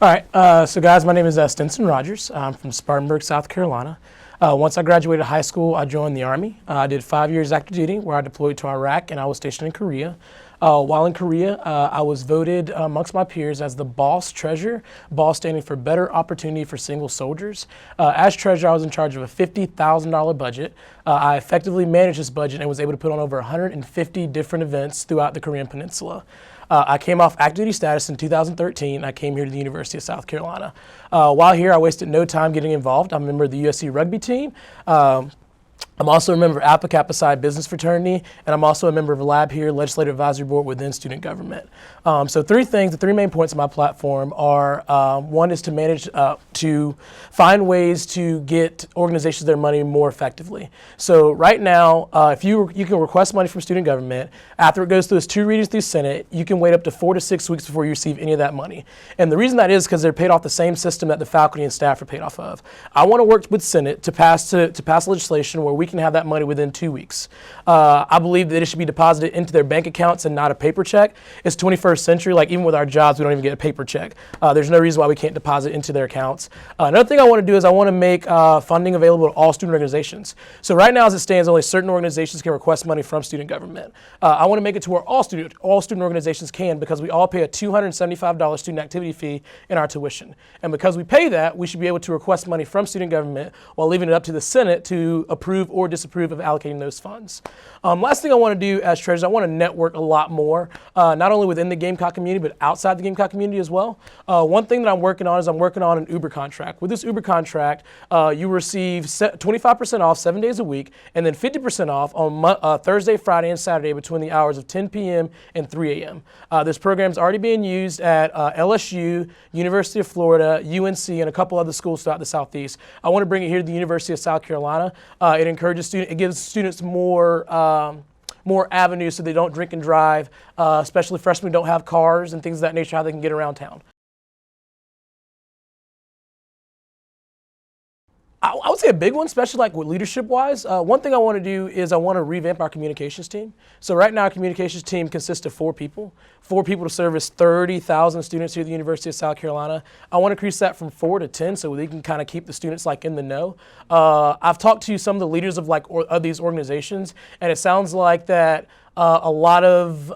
All right, so guys, my name is Stinson Rogers. I'm from Spartanburg, South Carolina. Once I graduated high school, I joined the Army. I did 5 years active duty where I deployed to Iraq and I was stationed in Korea. While in Korea, I was voted amongst my peers as the BOSS Treasurer, BOSS standing for Better Opportunity for Single Soldiers. As Treasurer, I was in charge of a $50,000 budget. I effectively managed this budget and was able to put on over 150 different events throughout the Korean Peninsula. I came off active duty status in 2013. I came here to the University of South Carolina. While here, I wasted no time getting involved. I'm a member of the USC rugby team. I'm also a member of Alpha Kappa Psi Business Fraternity, and I'm also a member of a lab here, Legislative Advisory Board within student government. So the three main points of my platform are, one is to manage, to find ways to get organizations their money more effectively. So right now, if you can request money from student government, after it goes through its 2 readings through Senate, you can wait up to 4 to 6 weeks before you receive any of that money. And the reason that is because they're paid off the same system that the faculty and staff are paid off of. I want to work with Senate to pass legislation where we can have that money within 2 weeks. I believe that it should be deposited into their bank accounts and not a paper check. It's 21st century, like even with our jobs, we don't even get a paper check. There's no reason why we can't deposit into their accounts. Another thing I want to do is I want to make funding available to all student organizations. So right now as it stands, only certain organizations can request money from student government. I want to make it to where all student organizations can, because we all pay a $275 student activity fee in our tuition. And because we pay that, we should be able to request money from student government while leaving it up to the Senate to approve or disapprove of allocating those funds. Last thing I want to do as treasurer, I want to network a lot more, not only within the Gamecock community, but outside the Gamecock community as well. One thing that I'm working on is I'm working on an Uber contract. With this Uber contract, you receive 25% off 7 days a week, and then 50% off on Thursday, Friday, and Saturday between the hours of 10 p.m. and 3 a.m. This program is already being used at LSU, University of Florida, UNC, and a couple other schools throughout the Southeast. I want to bring it here to the University of South Carolina. It gives students more avenues so they don't drink and drive, especially freshmen who don't have cars and things of that nature, how they can get around town. I would say a big one, especially like with leadership-wise. One thing I want to do is I want to revamp our communications team. So right now, our communications team consists of 4 people. 4 people to service 30,000 students here at the University of South Carolina. I want to increase that from 4 to 10 so we can kind of keep the students like in the know. I've talked to some of the leaders of of these organizations, and it sounds like that a lot of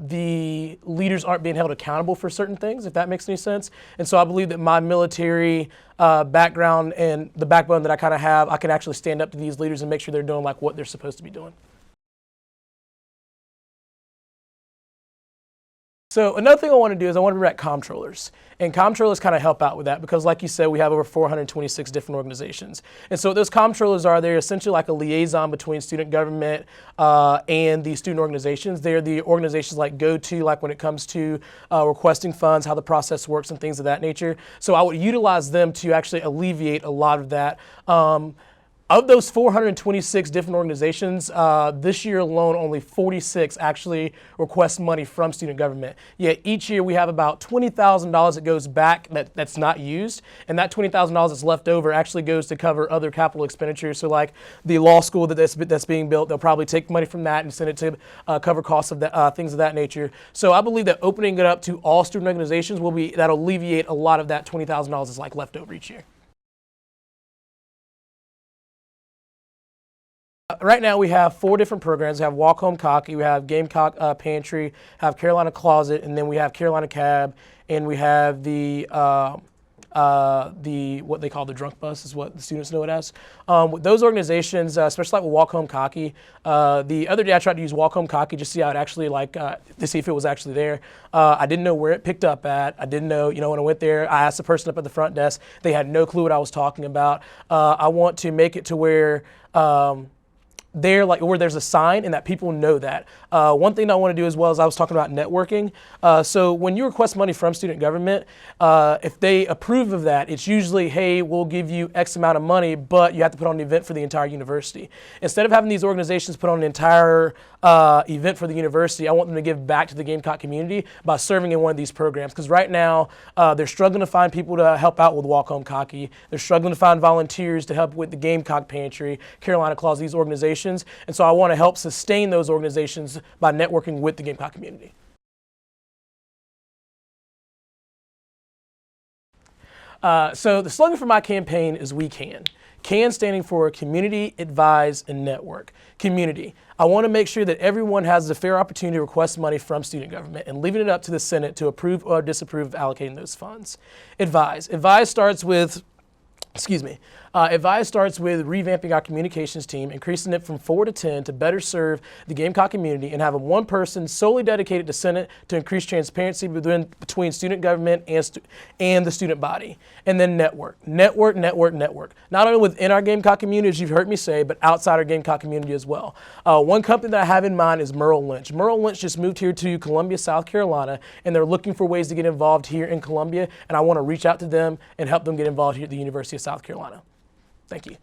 the leaders aren't being held accountable for certain things, if that makes any sense. And so I believe that my military background and the backbone that I kind of have, I can actually stand up to these leaders and make sure they're doing like what they're supposed to be doing. So another thing I want to do is I want to bring back comptrollers. And comptrollers kind of help out with that because like you said, we have over 426 different organizations. And so what those comptrollers are, they're essentially like a liaison between student government and the student organizations. They're the organizations like go-to, like when it comes to requesting funds, how the process works and things of that nature. So I would utilize them to actually alleviate a lot of that. Of those 426 different organizations, this year alone, only 46 actually request money from student government. Yet each year we have about $20,000 that goes back that's not used, and that $20,000 that's left over actually goes to cover other capital expenditures. So like the law school that's being built, they'll probably take money from that and send it to cover costs of that, things of that nature. So I believe that opening it up to all student organizations that'll alleviate a lot of that $20,000 that's like left over each year. Right now we have 4 different programs. We have Walk Home Cocky, we have Gamecock Pantry, have Carolina Closet, and then we have Carolina Cab, and we have the what they call the drunk bus is what the students know it as. With those organizations, especially like with Walk Home Cocky, the other day I tried to use Walk Home Cocky just to see how it actually to see if it was actually there. I didn't know where it picked up at. I didn't know, when I went there, I asked the person up at the front desk. They had no clue what I was talking about. I want to make it to where where there's a sign and that people know that. One thing I want to do as well as I was talking about networking. So when you request money from student government, if they approve of that, it's usually, hey, we'll give you X amount of money, but you have to put on an event for the entire university. Instead of having these organizations put on an entire event for the university, I want them to give back to the Gamecock community by serving in one of these programs. Because right now, they're struggling to find people to help out with Walk Home Cocky. They're struggling to find volunteers to help with the Gamecock Pantry, Carolina Closet, these organizations. And so I want to help sustain those organizations by networking with the Gamecock community. So the slogan for my campaign is We Can. CAN standing for Community, Advise, and Network. Community. I want to make sure that everyone has the fair opportunity to request money from student government and leaving it up to the Senate to approve or disapprove of allocating those funds. Advise. Advise starts with Advise starts with revamping our communications team, increasing it from 4 to 10 to better serve the Gamecock community, and having one person solely dedicated to Senate to increase transparency between student government and the student body. And then network. Not only within our Gamecock community, as you've heard me say, but outside our Gamecock community as well. One company that I have in mind is Merrill Lynch. Merrill Lynch just moved here to Columbia, South Carolina, and they're looking for ways to get involved here in Columbia, and I want to reach out to them and help them get involved here at the University of South Carolina. Thank you.